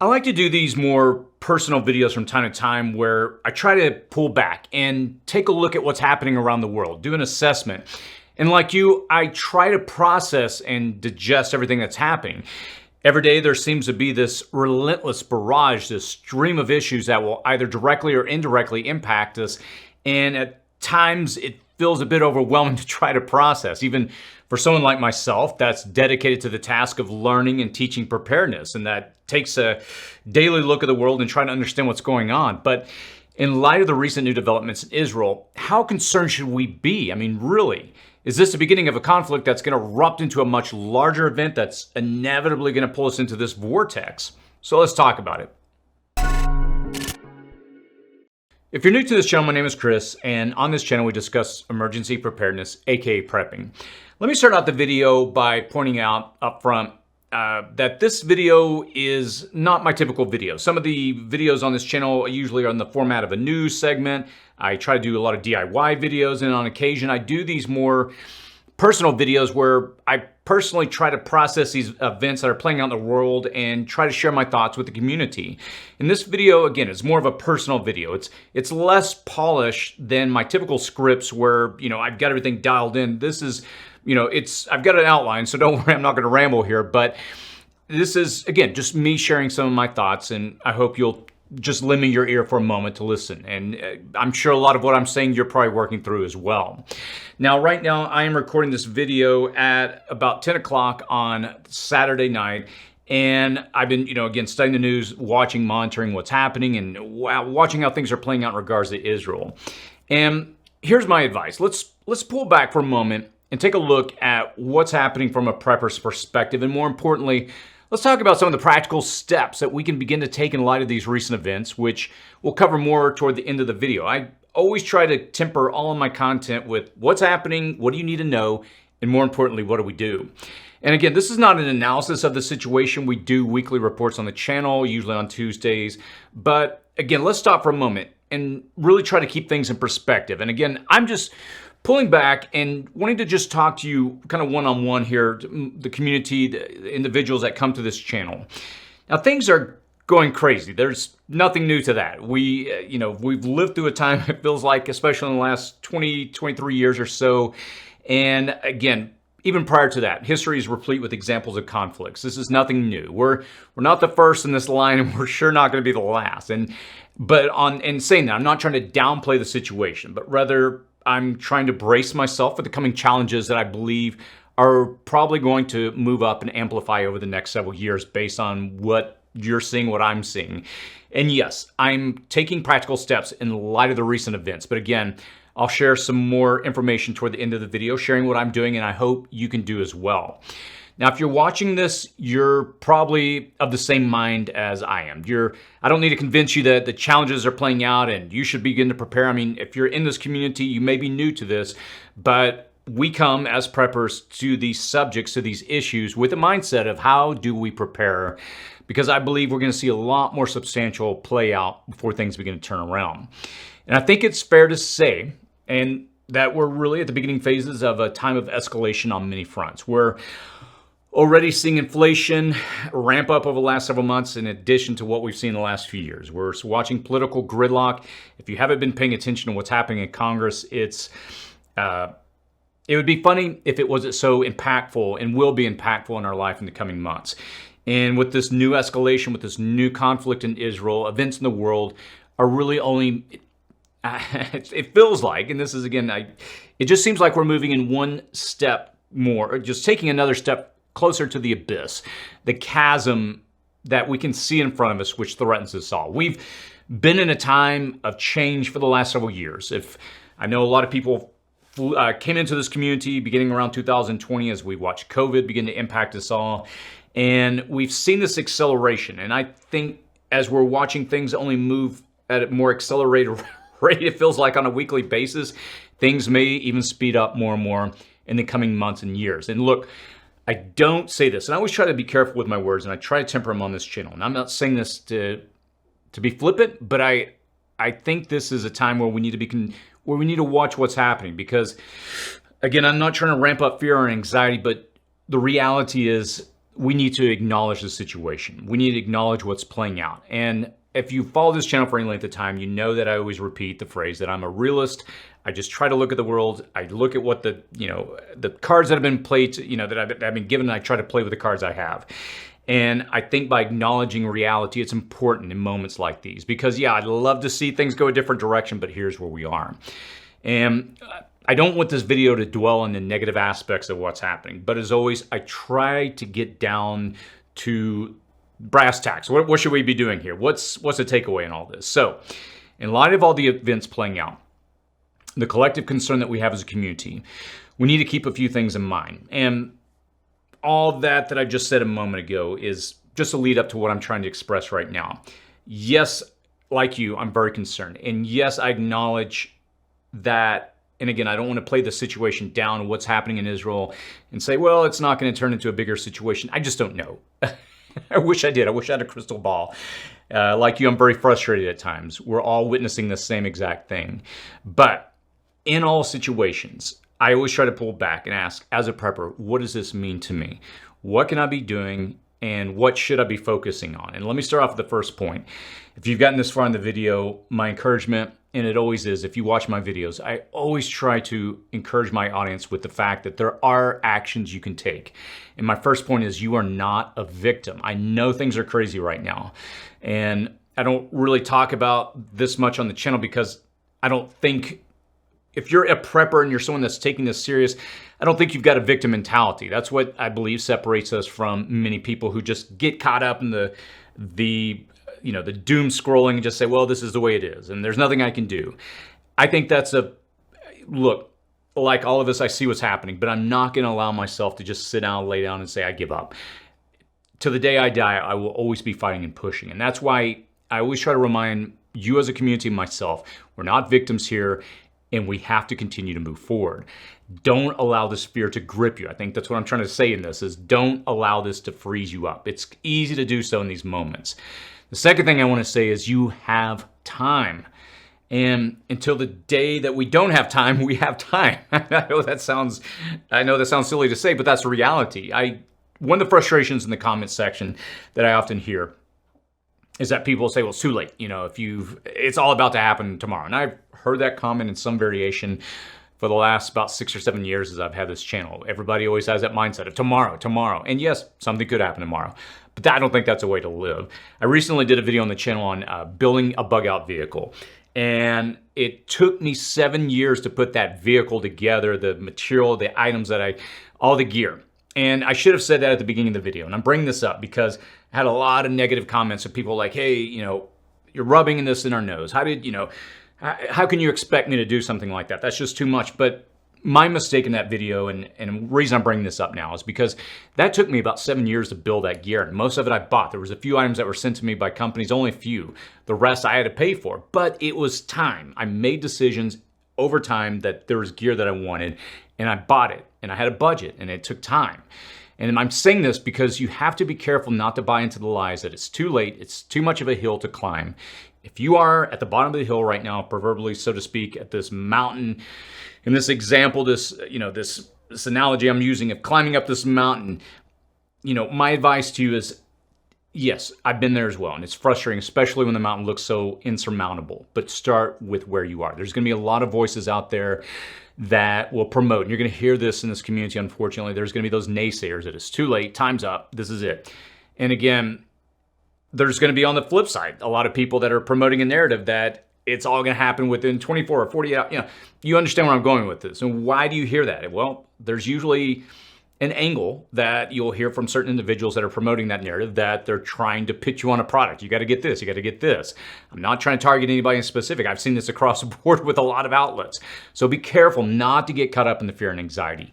I like to do these more personal videos from time to time where I try to pull back and take a look at what's happening around the world, do an assessment. And like you, I try to process and digest everything that's happening. Every day there seems to be this relentless barrage, this stream of issues that will either directly or indirectly impact us. And at times it feels a bit overwhelming to try to process, even for someone like myself that's dedicated to the task of learning and teaching preparedness, and that takes a daily look at the world and trying to understand what's going on. But in light of the recent new developments in Israel, how concerned should we be? I mean, really, is this the beginning of a conflict that's going to erupt into a much larger event that's inevitably going to pull us into this vortex? So let's talk about it. If you're new to this channel, my name is Chris, and on this channel we discuss emergency preparedness, aka prepping. Let me start out the video by pointing out up front that this video is not my typical video. Some of the videos on this channel usually are in the format of a news segment. I try to do a lot of DIY videos, and on occasion I do these more personal videos where I personally try to process these events that are playing out in the world and try to share my thoughts with the community. In this video, again, it's more of a personal video. It's less polished than my typical scripts where, I've got everything dialed in. This is, I've got an outline, so don't worry, I'm not gonna ramble here, but this is, again, just me sharing some of my thoughts, and I hope you'll just lend me your ear for a moment to listen. And I'm sure a lot of what I'm saying you're probably working through as well. Now, right now, I am recording this video at about 10 o'clock on Saturday night. And I've been, again, studying the news, watching, monitoring what's happening, and watching how things are playing out in regards to Israel. And here's my advice. Let's pull back for a moment and take a look at what's happening from a prepper's perspective. And more importantly, let's talk about some of the practical steps that we can begin to take in light of these recent events, which we'll cover more toward the end of the video. I always try to temper all of my content with what's happening, what do you need to know, and more importantly, what do we do? And again, this is not an analysis of the situation. We do weekly reports on the channel, usually on Tuesdays. But again, let's stop for a moment and really try to keep things in perspective. And again, I'm just pulling back and wanting to just talk to you kind of one-on-one here, the community, the individuals that come to this channel. Now, things are going crazy. There's nothing new to that. We've lived through a time, it feels like, especially in the last 20, 23 years or so. And again, even prior to that, history is replete with examples of conflicts. This is nothing new. We're not the first in this line, and we're sure not going to be the last. But in saying that, I'm not trying to downplay the situation, but rather I'm trying to brace myself for the coming challenges that I believe are probably going to move up and amplify over the next several years based on what you're seeing, what I'm seeing. And yes, I'm taking practical steps in light of the recent events. But again, I'll share some more information toward the end of the video, sharing what I'm doing, and I hope you can do as well. Now, if you're watching this, you're probably of the same mind as I am. I don't need to convince you that the challenges are playing out and you should begin to prepare. I mean, if you're in this community, you may be new to this, but we come as preppers to these subjects, to these issues with a mindset of how do we prepare? Because I believe we're going to see a lot more substantial play out before things begin to turn around. And I think it's fair to say, and that we're really at the beginning phases of a time of escalation on many fronts. We're already seeing inflation ramp up over the last several months in addition to what we've seen in the last few years. We're watching political gridlock. If you haven't been paying attention to what's happening in Congress, it would be funny if it wasn't so impactful and will be impactful in our life in the coming months. And with this new escalation, with this new conflict in Israel, events in the world are really only, it feels like, and this is again, it just seems like we're moving in one step more, or just taking another step closer to the abyss, the chasm that we can see in front of us, which threatens us all. We've been in a time of change for the last several years. I know a lot of people came into this community beginning around 2020 as we watched COVID begin to impact us all. And we've seen this acceleration. And I think as we're watching things only move at a more accelerated rate, it feels like on a weekly basis, things may even speed up more and more in the coming months and years. And look, I don't say this, and I always try to be careful with my words, and I try to temper them on this channel. And I'm not saying this to be flippant, but I think this is a time where we need to watch what's happening. Because, again, I'm not trying to ramp up fear or anxiety, but the reality is we need to acknowledge the situation. We need to acknowledge what's playing out. And if you follow this channel for any length of time, you know that I always repeat the phrase that I'm a realist. I just try to look at the world. I look at what the cards that have been played, that I've been given, and I try to play with the cards I have. And I think by acknowledging reality, it's important in moments like these, because yeah, I'd love to see things go a different direction, but here's where we are. And I don't want this video to dwell on the negative aspects of what's happening, but as always, I try to get down to brass tacks. What should we be doing here? What's the takeaway in all this? So, in light of all the events playing out, the collective concern that we have as a community, we need to keep a few things in mind. And all that I just said a moment ago is just a lead up to what I'm trying to express right now. Yes, like you, I'm very concerned. And yes, I acknowledge that. And again, I don't want to play the situation down, what's happening in Israel, and say, well, it's not going to turn into a bigger situation. I just don't know. I wish I did. I wish I had a crystal ball. Like you, I'm very frustrated at times. We're all witnessing the same exact thing. But in all situations, I always try to pull back and ask, as a prepper, what does this mean to me? What can I be doing, and what should I be focusing on? And let me start off with the first point. If you've gotten this far in the video, my encouragement, and it always is, if you watch my videos, I always try to encourage my audience with the fact that there are actions you can take. And my first point is, you are not a victim. I know things are crazy right now, and I don't really talk about this much on the channel because I don't think, if you're a prepper and you're someone that's taking this serious, I don't think you've got a victim mentality. That's what I believe separates us from many people who just get caught up in the doom scrolling and just say, well, this is the way it is, and there's nothing I can do. I think that's look, like all of us, I see what's happening, but I'm not going to allow myself to just sit down, lay down, and say, I give up. To the day I die, I will always be fighting and pushing. And that's why I always try to remind you as a community and myself, we're not victims here, and we have to continue to move forward. Don't allow this fear to grip you. I think that's what I'm trying to say in this, is don't allow this to freeze you up. It's easy to do so in these moments. The second thing I want to say is you have time. And until the day that we don't have time, we have time. I know that sounds silly to say, but that's the reality. One of the frustrations in the comment section that I often hear is that people say, well, it's too late. It's all about to happen tomorrow. And I've heard that comment in some variation for the last about 6 or 7 years as I've had this channel. Everybody always has that mindset of tomorrow. And yes, something could happen tomorrow, but I don't think that's a way to live. I recently did a video on the channel on building a bug out vehicle. And it took me 7 years to put that vehicle together, the material, the items all the gear. And I should have said that at the beginning of the video. And I'm bringing this up because I had a lot of negative comments of people like, hey, you're rubbing this in our nose. How can you expect me to do something like that? That's just too much. But my mistake in that video, and the reason I'm bringing this up now, is because that took me about 7 years to build that gear. And most of it I bought. There was a few items that were sent to me by companies, only a few. The rest I had to pay for. But it was time. I made decisions over time that there was gear that I wanted, and I bought it. And I had a budget, and it took time. And I'm saying this because you have to be careful not to buy into the lies that it's too late, it's too much of a hill to climb. If you are at the bottom of the hill right now, proverbially, so to speak, at this mountain, in this example, this analogy I'm using of climbing up this mountain, my advice to you is, yes, I've been there as well, and it's frustrating, especially when the mountain looks so insurmountable, but start with where you are. There's going to be a lot of voices out there that will promote, and you're going to hear this in this community, unfortunately. There's going to be those naysayers that it's too late, time's up, this is it. And again, there's going to be on the flip side a lot of people that are promoting a narrative that it's all going to happen within 24 or 48 hours. You understand where I'm going with this. And why do you hear that? Well, there's usually an angle that you'll hear from certain individuals that are promoting that narrative, that they're trying to pitch you on a product. You got to get this, you got to get this. I'm not trying to target anybody in specific. I've seen this across the board with a lot of outlets. So be careful not to get caught up in the fear and anxiety.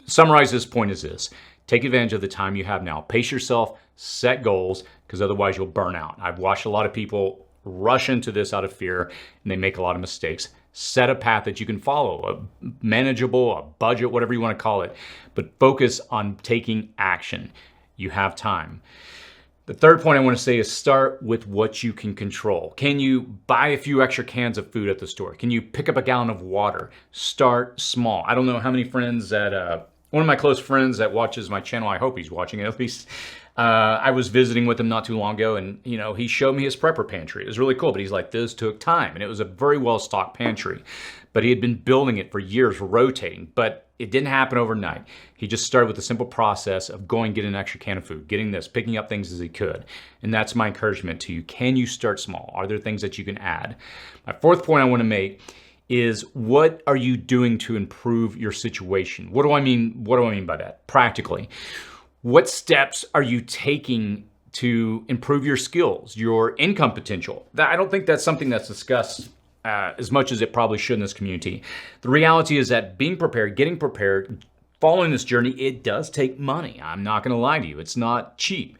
Summarize this point is this: take advantage of the time you have now. Pace yourself, set goals, because otherwise you'll burn out. I've watched a lot of people rush into this out of fear, and they make a lot of mistakes. Set a path that you can follow, a manageable, a budget, whatever you want to call it, but focus on taking action. You have time. The third point I want to say is start with what you can control. Can you buy a few extra cans of food at the store? Can you pick up a gallon of water? Start small. I don't know how many friends that One of my close friends that watches my channel, I hope he's watching it at least, I was visiting with him not too long ago, and he showed me his prepper pantry. It was really cool, but he's like, this took time, and it was a very well-stocked pantry. But he had been building it for years, rotating, but it didn't happen overnight. He just started with the simple process of going get an extra can of food, getting this, picking up things as he could. And that's my encouragement to you. Can you start small? Are there things that you can add? My fourth point I want to make is, what are you doing to improve your situation? What do I mean by that? Practically, what steps are you taking to improve your skills, your income potential? I don't think that's something that's discussed as much as it probably should in this community. The reality is that being prepared, getting prepared, following this journey, it does take money. I'm not going to lie to you. It's not cheap.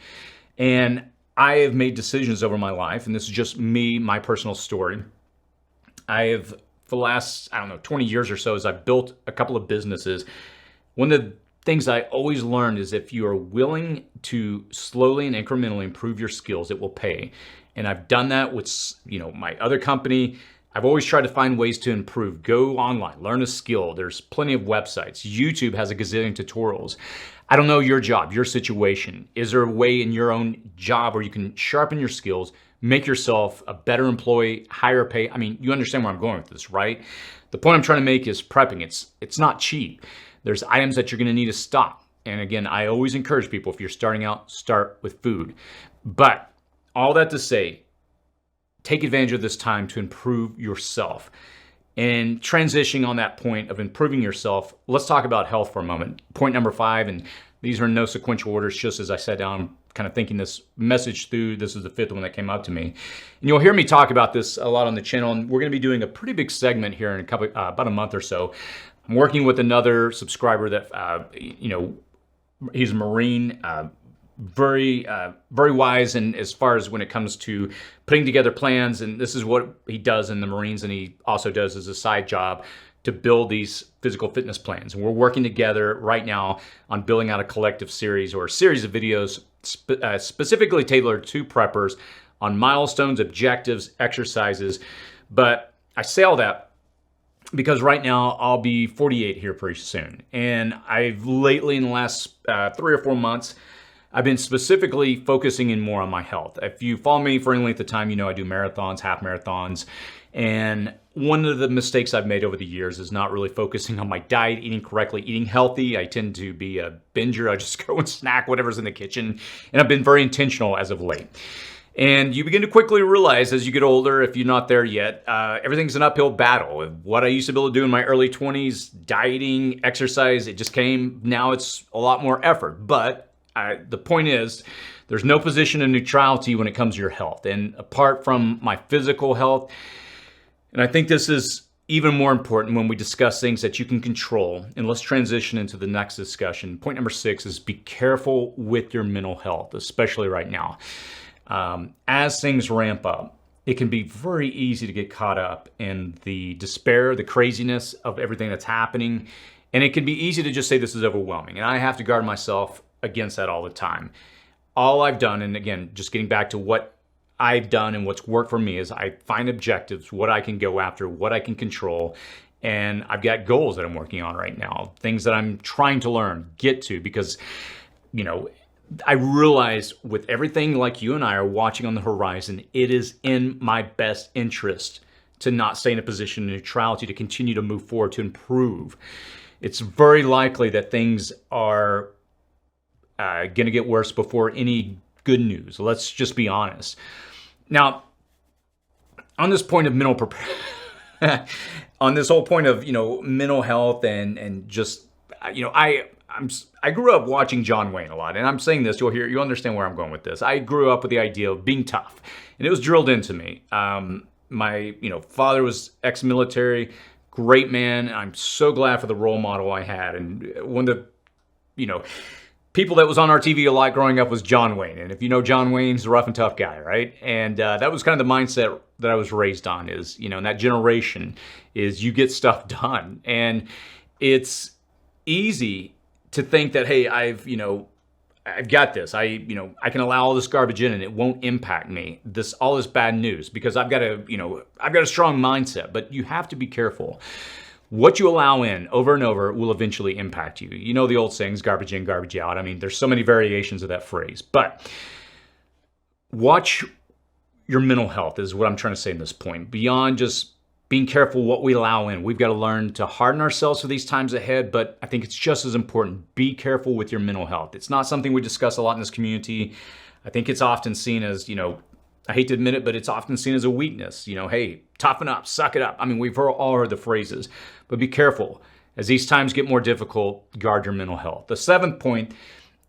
And I have made decisions over my life, and this is just me, my personal story. I have, for the last, 20 years or so, as I've built a couple of businesses, one of the things I always learned is if you are willing to slowly and incrementally improve your skills, it will pay. And I've done that with, my other company. I've always tried to find ways to improve. Go online, learn a skill. There's plenty of websites. YouTube has a gazillion tutorials. I don't know your job, your situation. Is there a way in your own job where you can sharpen your skills, make yourself a better employee, higher pay? I mean, you understand where I'm going with this, right? The point I'm trying to make is prepping. It's not cheap. There's items that you're going to need to stock. And again, I always encourage people, if you're starting out, start with food. But all that to say, take advantage of this time to improve yourself. And transitioning on that point of improving yourself, let's talk about health for a moment. Point number 5, and these are in no sequential orders, just as I sat down kind of thinking this message through. This is the 5th one that came up to me. And you'll hear me talk about this a lot on the channel, and we're going to be doing a pretty big segment here in about a month or so. I'm working with another subscriber that, he's a Marine, very wise, and as far as when it comes to putting together plans, and this is what he does in the Marines, and he also does as a side job to build these physical fitness plans. And we're working together right now on building out a collective series or a series of videos specifically tailored to preppers on milestones, objectives, exercises. But I say all that because right now I'll be 48 here pretty soon. And I've lately, in the last 3 or 4 months, I've been specifically focusing in more on my health. If you follow me for any length of time, you know I do marathons, half marathons. And one of the mistakes I've made over the years is not really focusing on my diet, eating correctly, eating healthy. I tend to be a binger. I just go and snack whatever's in the kitchen. And I've been very intentional as of late. And you begin to quickly realize as you get older, if you're not there yet, everything's an uphill battle. What I used to be able to do in my early 20s, dieting, exercise, it just came. Now it's a lot more effort. But the point is, there's no position of neutrality when it comes to your health. And apart from my physical health, and I think this is even more important when we discuss things that you can control. And let's transition into the next discussion. Point number 6 is be careful with your mental health, especially right now. As things ramp up, it can be very easy to get caught up in the despair, the craziness of everything that's happening. And it can be easy to just say this is overwhelming. And I have to guard myself against that all the time. All I've done, and again, just getting back to what I've done and what's worked for me, is I find objectives, what I can go after, what I can control. And I've got goals that I'm working on right now, things that I'm trying to learn, get to, because, I realize with everything like you and I are watching on the horizon, it is in my best interest to not stay in a position of neutrality, to continue to move forward, to improve. It's very likely that things are going to get worse before any good news. Let's just be honest. Now, on this point of on this whole point of mental health and just I grew up watching John Wayne a lot, and I'm saying this, you'll understand where I'm going with this. I grew up with the idea of being tough, and it was drilled into me. My father was ex-military, great man. I'm so glad for the role model I had, and one of the people that was on our TV a lot growing up was John Wayne. And if you know John Wayne's a rough and tough guy, right? And that was kind of the mindset that I was raised on, is, in that generation, is you get stuff done. And it's easy to think that, hey, I've got this. I can allow all this garbage in and it won't impact me. All this bad news, because I've got a strong mindset. But you have to be careful. what you allow in over and over will eventually impact you. You know the old sayings, garbage in, garbage out. I mean, there's so many variations of that phrase. But watch your mental health is what I'm trying to say in this point. Beyond just being careful what we allow in, we've got to learn to harden ourselves for these times ahead, but I think it's just as important. Be careful with your mental health. It's not something we discuss a lot in this community. I think it's often seen as, I hate to admit it, but it's often seen as a weakness. Hey, toughen up, suck it up. I mean, we've all heard the phrases, but be careful. As these times get more difficult, guard your mental health. The seventh point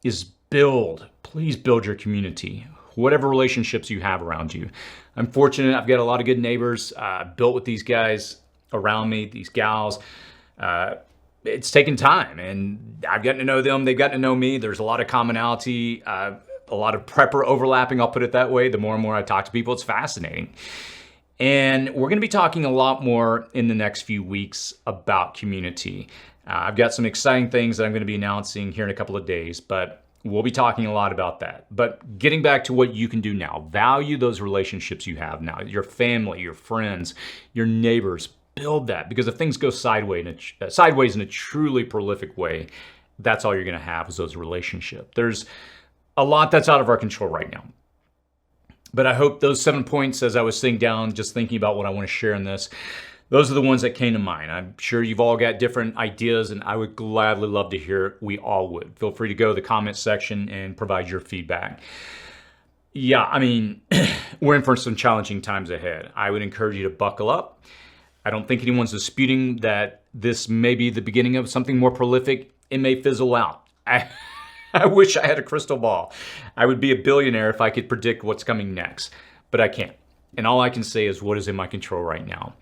is build. Please build your community, whatever relationships you have around you. I'm fortunate. I've got a lot of good neighbors built with these guys around me, these gals. It's taken time, and I've gotten to know them. They've gotten to know me. There's a lot of commonality, a lot of prepper overlapping, I'll put it that way. The more and more I talk to people, it's fascinating. And we're going to be talking a lot more in the next few weeks about community. I've got some exciting things that I'm going to be announcing here in a couple of days, but we'll be talking a lot about that. But getting back to what you can do now, value those relationships you have now, your family, your friends, your neighbors. Build that, because if things go sideways in a truly prolific way, that's all you're going to have is those relationships. There's a lot that's out of our control right now. But I hope those 7 points, as I was sitting down, just thinking about what I want to share in this, those are the ones that came to mind. I'm sure you've all got different ideas, and I would gladly love to hear it. We all would. Feel free to go to the comment section and provide your feedback. Yeah, I mean, we're in for some challenging times ahead. I would encourage you to buckle up. I don't think anyone's disputing that this may be the beginning of something more prolific. It may fizzle out. I wish I had a crystal ball. I would be a billionaire if I could predict what's coming next, but I can't. And all I can say is what is in my control right now.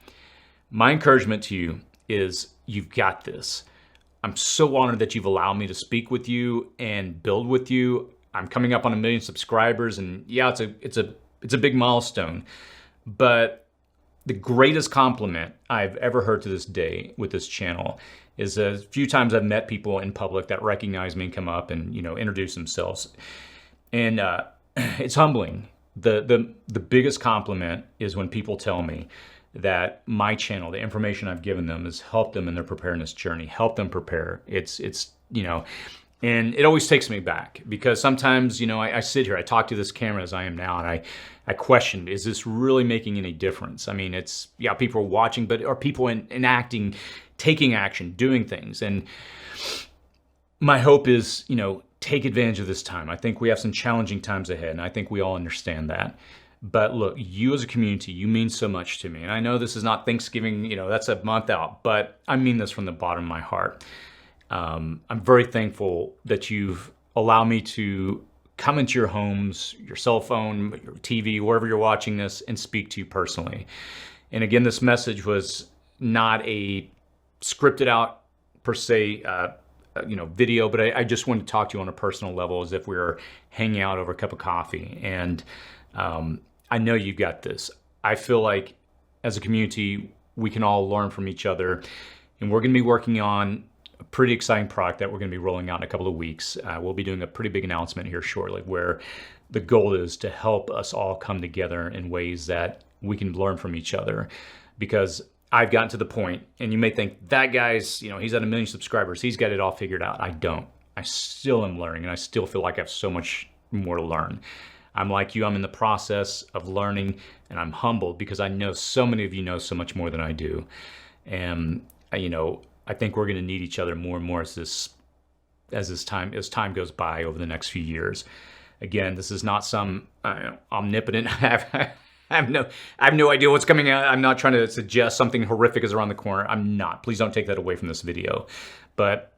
My encouragement to you is you've got this. I'm so honored that you've allowed me to speak with you and build with you. I'm coming up on 1 million subscribers, and yeah, it's a big milestone. But the greatest compliment I've ever heard to this day with this channel is a few times I've met people in public that recognize me and come up and introduce themselves, and it's humbling. The biggest compliment is when people tell me that my channel, the information I've given them, has helped them in their preparedness journey, helped them prepare. It's and it always takes me back, because sometimes I sit here, I talk to this camera as I am now, and I question, is this really making any difference? I mean, people are watching, but are people enacting, taking action, doing things? And my hope is, take advantage of this time. I think we have some challenging times ahead, and I think we all understand that. But look, you as a community, you mean so much to me. And I know this is not Thanksgiving, that's a month out, but I mean this from the bottom of my heart. I'm very thankful that you've allowed me to come into your homes, your cell phone, your TV, wherever you're watching this, and speak to you personally. And again, this message was not a scripted out per se, video, but I just wanted to talk to you on a personal level, as if we were hanging out over a cup of coffee. And I know you got this. I feel like as a community, we can all learn from each other, and we're going to be working on a pretty exciting product that we're going to be rolling out in a couple of weeks. We'll be doing a pretty big announcement here shortly, where the goal is to help us all come together in ways that we can learn from each other. Because I've gotten to the point, and you may think, that guy's, he's at 1 million subscribers, he's got it all figured out. I don't. I still am learning, and I still feel like I have so much more to learn. I'm like you, I'm in the process of learning, and I'm humbled because I know so many of you know so much more than I do. And, I think we're going to need each other more and more as time goes by over the next few years. Again, this is not some omnipotent. I have no idea what's coming out. I'm not trying to suggest something horrific is around the corner. I'm not. Please don't take that away from this video. But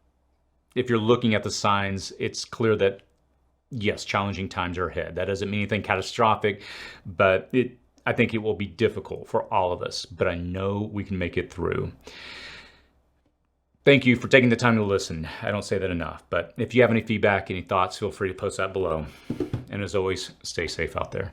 if you're looking at the signs, it's clear that yes, challenging times are ahead. That doesn't mean anything catastrophic, but I think it will be difficult for all of us. But I know we can make it through. Thank you for taking the time to listen. I don't say that enough, but if you have any feedback, any thoughts, feel free to post that below. And as always, stay safe out there.